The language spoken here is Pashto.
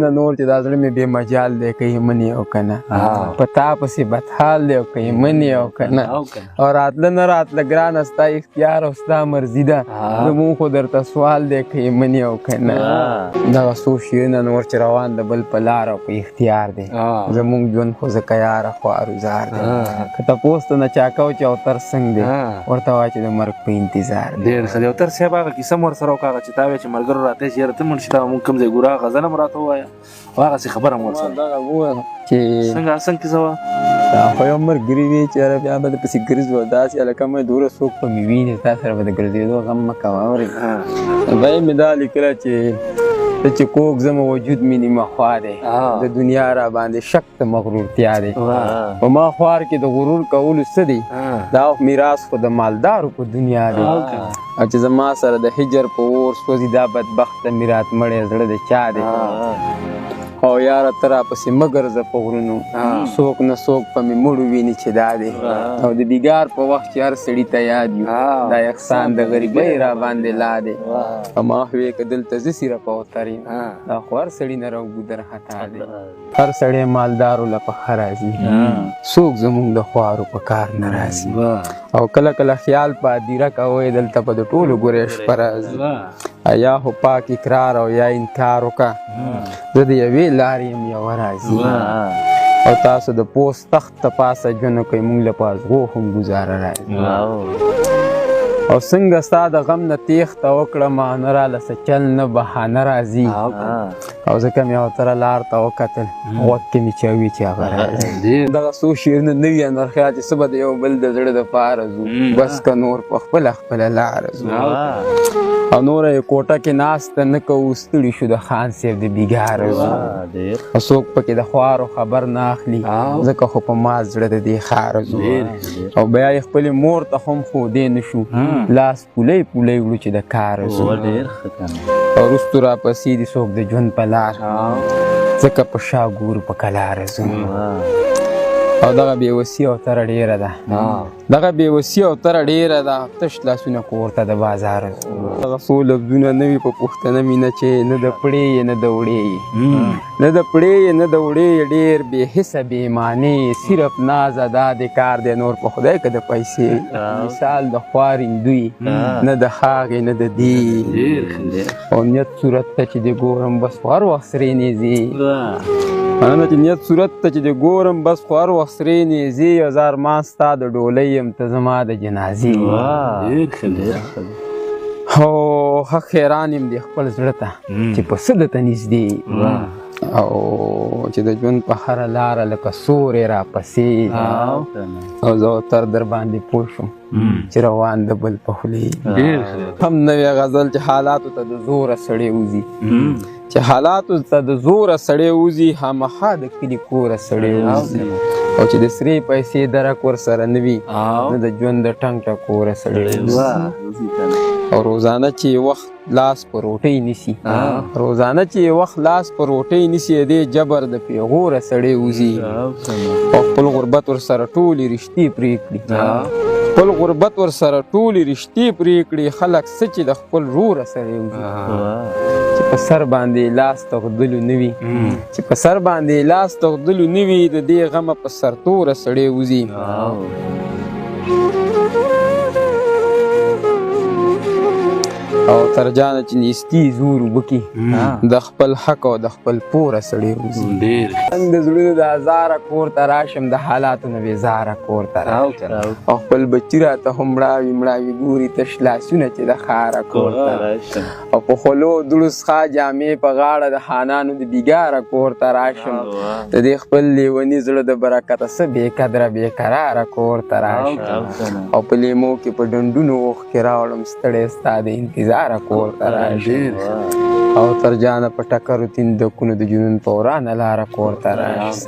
نه نور چې دا زړه مې بې مجال دی که یې منې او که نه په تا پسې بدحال دی او که یې منې او که نه او راتله نه راتله ګرانه ستا اختیار او ستا مرضي ده زمونږ خو درته سوال دی که یې منې او که نه دغه څو شعرونه نور چې روان د بل په لار او په اختیار دی زمونږ ژوند خو ځکه یاره خوارزار دی که تپوس ته نه چا کو چې اوتر څنګ دی ورته وایه چې د مرګ په انتظار دی. ډېر ښه دی. اوتر صاحب هغه کیسه مو ورسره وکړه هغه چې تا وایې چې ملګرو راته چې یاره ته مړ شي دا مونږ کوم ځای ګورو هغه غزل هم راته ووایه او هغسې خبره مو ورسره دغه وویل چې څنګه کیسه وه دا خو یو ملګري وي چې یاره بیا به د پسې ګرځو داسې هلکه مې دومره څوک په مې ویني تا سره به د ګرځېدو غم مه کوه اورې بیا مې دا لیکله چې ته چې کوږ زمه وجود مې نیمه خوا دی د دنیا را باندې شک د مغرورتیا دی په ما خوار کې د غرور کولو څه دی دا میراث خو د مالدارو په دنیا دی او چې زما سره د هجر په اور سوځي دا بدبخته میرات مړی زړه د چا دی او یاره ته راپسې مه ګرځه په غرونو څوک نه څوک په مې مړو ویني چې دا دی او د دیګار په وخت چې هر سړي ته یاد یو دا احسان د غریبۍ را باندې لا دی په ما هوې که دلته زه سیره په اوتر یم دا خو هر سړي نه راوګو در خطا دی هر سړی مالدارو له پخه راځي څوک زمونږ د خوارو په کار نه راځي او کله کله خیال په هدیره کوئ دلته به د ټولو ګورې شپه راځي یا خو پاک اقرار او یا انکار وکړه زه د یوې لارې یم یوه راځي او تاسو د پوست تخت ته پاسه ژوند کوئ مونږ له په ازغو هم ګزاره راځي او څنګه ستا د غم نه تېښته وکړمه نه راله څه چل نه بهانه راځي او ځکه مې ورسره لار ته وکتل غوږ کې مې چاوي چې هغه راځي دغه څو شعرونه نه وي انورخیال چې څه به د یو بل د زړه دپاره ځو بس که نور په خپله لاره ځو او نوره یې کوټه کې ناسته نه کوو ستړي شو د خان صاحب د بیګاره ځو او څوک پکې د خوارو خبر نه اخلي ځکه خو په ما زړه د دې ښاره ځو او بیا یې خپلې مور ته هم ښودی نه شو لاس پولی پولی وړو چې د کاره ځو او وروستو راپسې دي څوک د ژوند په لار ځکه په شا ګورو په کلاره ځو او دغه بېوسي او تره ډېره ده دغه بېوسي او تره ډېره ده تش لاسونه کور ته د بازاره ځو دغه څو لفظونه نه وي په پښتنه مینه چې نه د پړې یې نه د وړې یې نه د پړې یې نه د وړې یې ډېر بې حسه بې معنې صرف نازه دا د کار دی نور په خدای که د پیسې مثال د خوارندوی نه د هغې نه د دې او نیت صورت ته چې د ګورم بس خو هر وخت سرې نیزې مننه چې نیت صورت ته چې د ګورم بس خو هر وخت سرې نیزې او زه ارمان ستا د ډولۍ یم ته زما د جنازې او حق حیران یم د خپل زړه ته چې په څه درته نږدې او چې د ژوند په هره لاره لکه سوری راپسې او زه تر در باندې پوه شوم چې روان د بل په خولې هم نوی غزل چې حالاتو ته د زوره سړی وځي چې حالاتو ته د زوره سړی وځي خامخا د کلي کوره سړی وځي او چې د سرې پیسې درک ورسره نه وي نه د ژوند د ټنګ ټکوره سړی وځي او روزانه چې وخت لاس په روټۍ نیسي روزانه چې وخت لاس په روټۍ نیسي د دې جبر د پیغوره سړی وځي او خپل غربت ورسره ټولې رشتې پرې کړي خپل غربت ورسره ټولې رشتې پرې کړي خلک څه چې د خپل روره سړی وځي چې په سر باندې لاس تغدلو نه وي چې په سر باندې لاس تغدلو نه وي د دې غمه په سرتوره سړی وځي او تر جانه چې نیستي زور وکړي د خپل حق او د خپل پوره سړی وځي د زړونو د هزاره کور ته راشم د حالاتو نه بېزاره کور ته راشم او خپل بچي راته هم مړاوي مړاوي ګوري تش لاسونه چې د ښاره کور ته راشم او په خولو دوړو څخه جامې په غاړه د خانانو د بیګاره کور ته راشم د دې خپل لیوني زړه د برکته څه بېقدره بېقراره کور ته راشم او په لیمو کې په ډنډونو اوښکې راوړم ستړی ستا د انتظار کور ته راشم او تر جانه په ټکرو تندکونو د جنون په ورانه لاره کور ته راشم